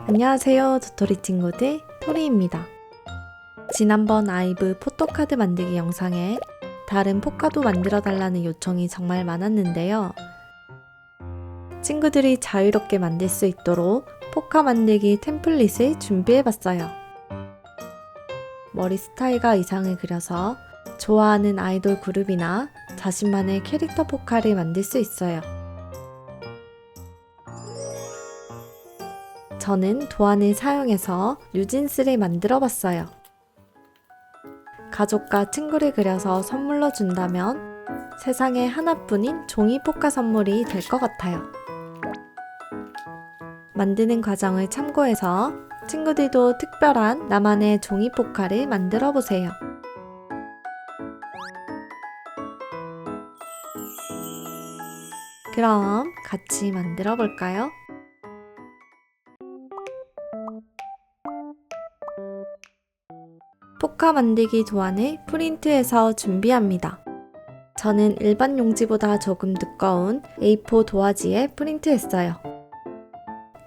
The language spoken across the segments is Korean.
안녕하세요, 도토리 친구들, 토리입니다. 지난번 아이브 포토카드 만들기 영상에 다른 포카도 만들어 달라는 요청이 정말 많았는데요. 친구들이 자유롭게 만들 수 있도록 포카 만들기 템플릿을 준비해봤어요. 머리 스타일과 의상을 그려서 좋아하는 아이돌 그룹이나 자신만의 캐릭터 포카를 만들 수 있어요. 저는 도안을 사용해서 뉴진스를 만들어 봤어요. 가족과 친구를 그려서 선물로 준다면 세상에 하나뿐인 종이 포카 선물이 될 것 같아요. 만드는 과정을 참고해서 친구들도 특별한 나만의 종이 포카를 만들어 보세요. 그럼 같이 만들어 볼까요? 포카 만들기 도안을 프린트해서 준비합니다. 저는 일반 용지보다 조금 두꺼운 A4 도화지에 프린트했어요.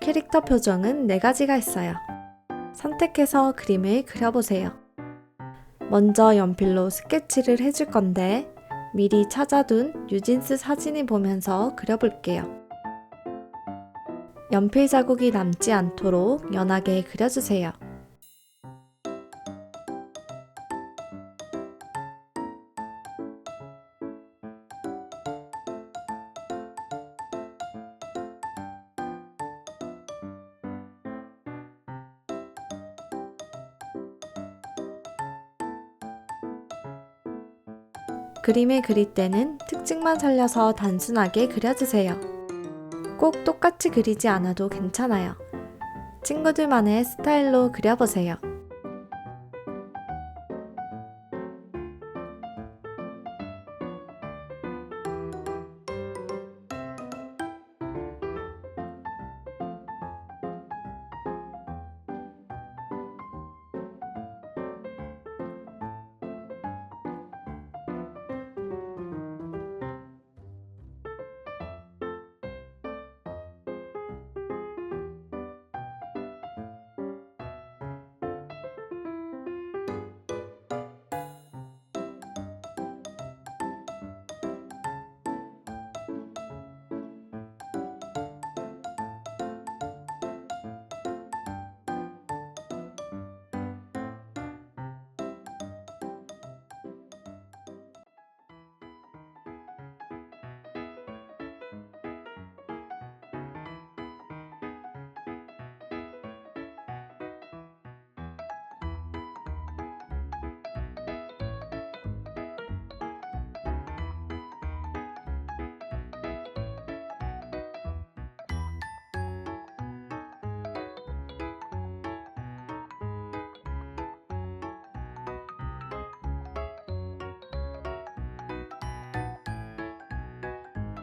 캐릭터 표정은 4가지가 있어요. 선택해서 그림을 그려보세요. 먼저 연필로 스케치를 해줄 건데 미리 찾아둔 뉴진스 사진을 보면서 그려볼게요. 연필 자국이 남지 않도록 연하게 그려주세요. 그림을 그릴 때는 특징만 살려서 단순하게 그려주세요. 꼭 똑같이 그리지 않아도 괜찮아요. 친구들만의 스타일로 그려보세요.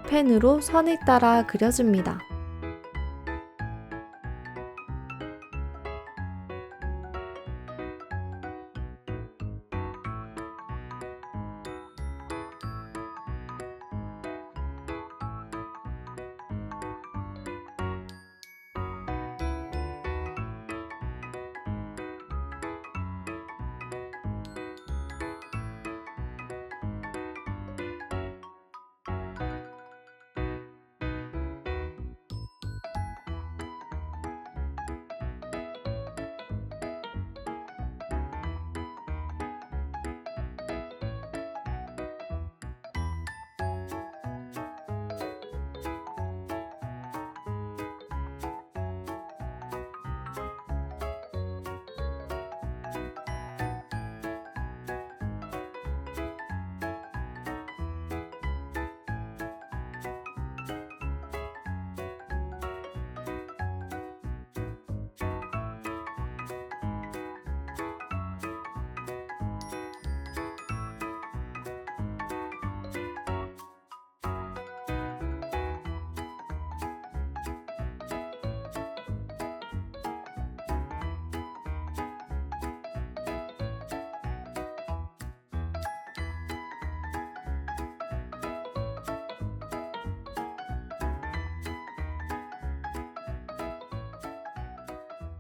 펜으로 선을 따라 그려줍니다.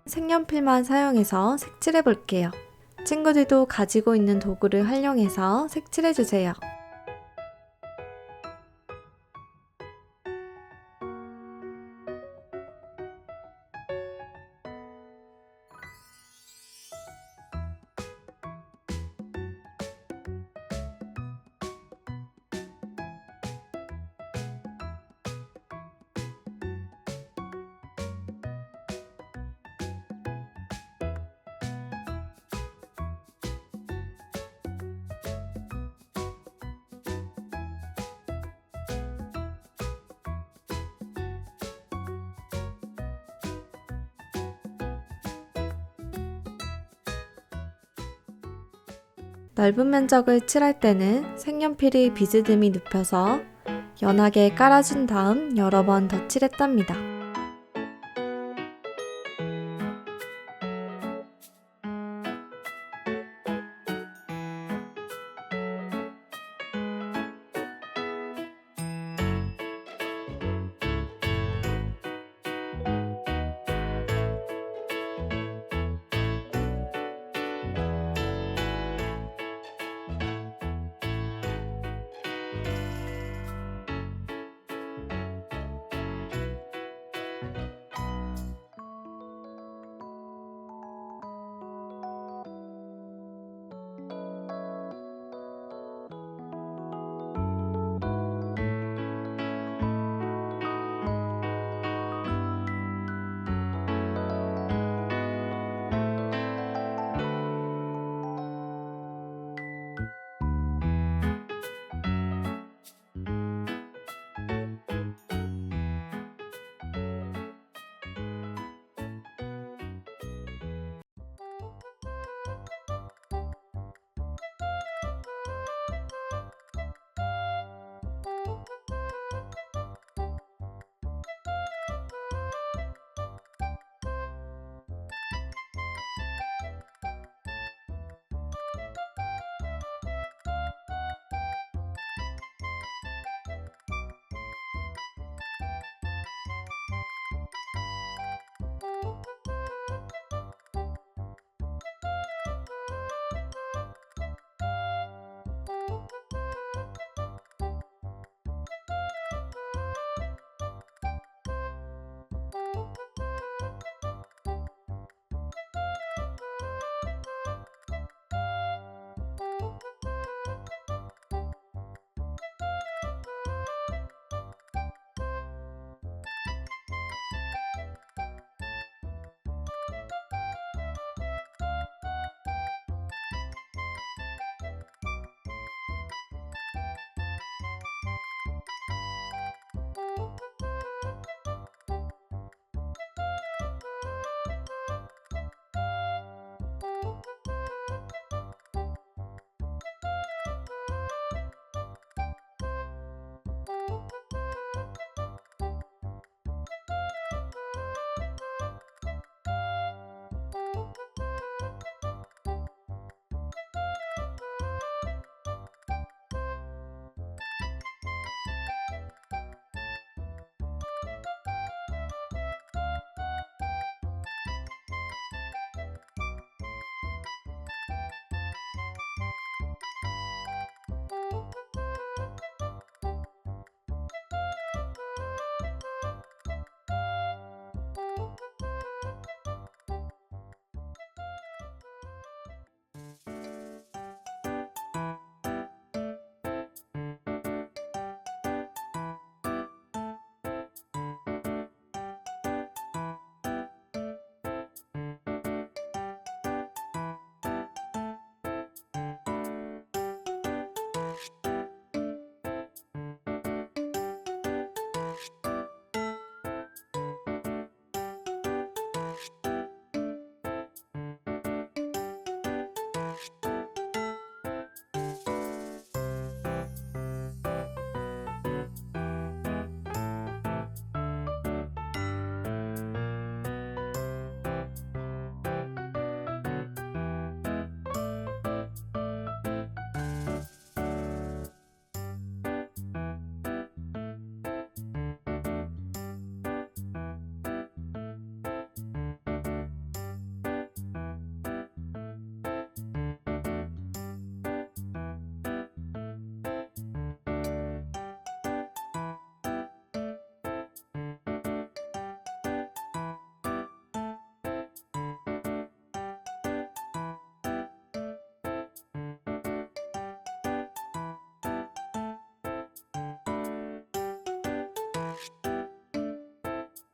색연필만 사용해서 색칠해 볼게요. 친구들도 가지고 있는 도구를 활용해서 색칠해 주세요. 넓은 면적을 칠할 때는 색연필이 비스듬히 눕혀서 연하게 깔아준 다음 여러 번 덧칠했답니다.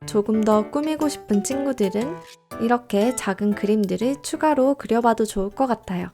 조금 더 꾸미고 싶은 친구들은 이렇게 작은 그림들을 추가로 그려봐도 좋을 것 같아요.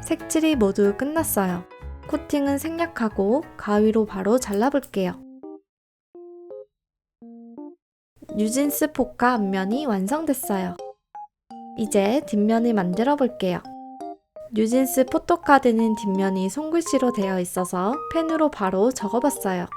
색칠이 모두 끝났어요. 코팅은 생략하고 가위로 바로 잘라볼게요. 뉴진스 포카 앞면이 완성됐어요. 이제 뒷면을 만들어 볼게요. 뉴진스 포토카드는 뒷면이 손글씨로 되어 있어서 펜으로 바로 적어봤어요.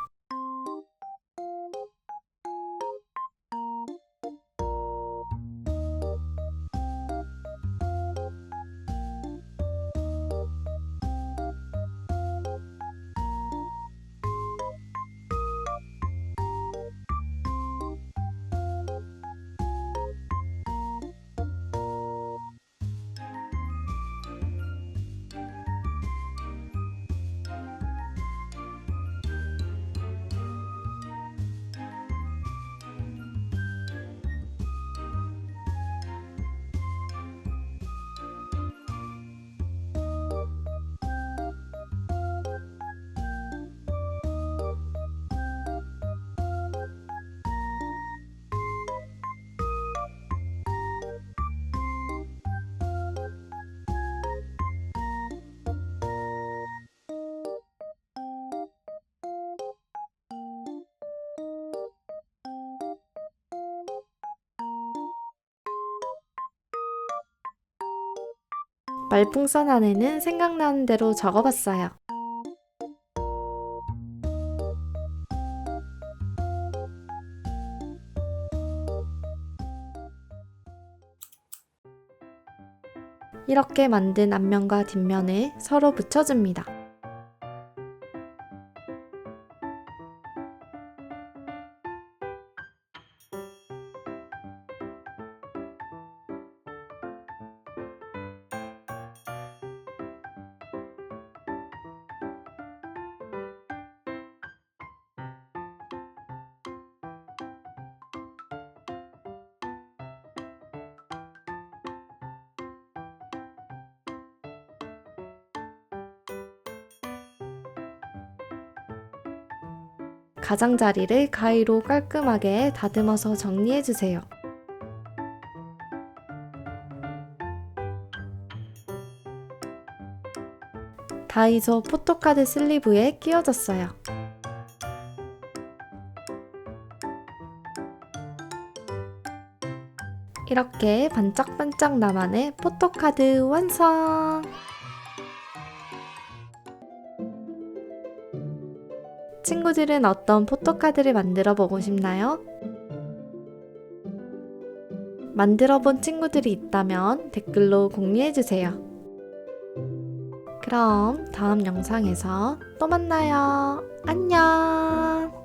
말풍선 안에는 생각나는 대로 적어봤어요. 이렇게 만든 앞면과 뒷면을 서로 붙여줍니다. 가장자리를 가위로 깔끔하게 다듬어서 정리해주세요. 다이소 포토카드 슬리브에 끼워졌어요. 이렇게 반짝반짝 나만의 포토카드 완성! 친구들은 어떤 포토카드를 만들어 보고 싶나요? 만들어 본 친구들이 있다면 댓글로 공유해주세요. 그럼 다음 영상에서 또 만나요. 안녕!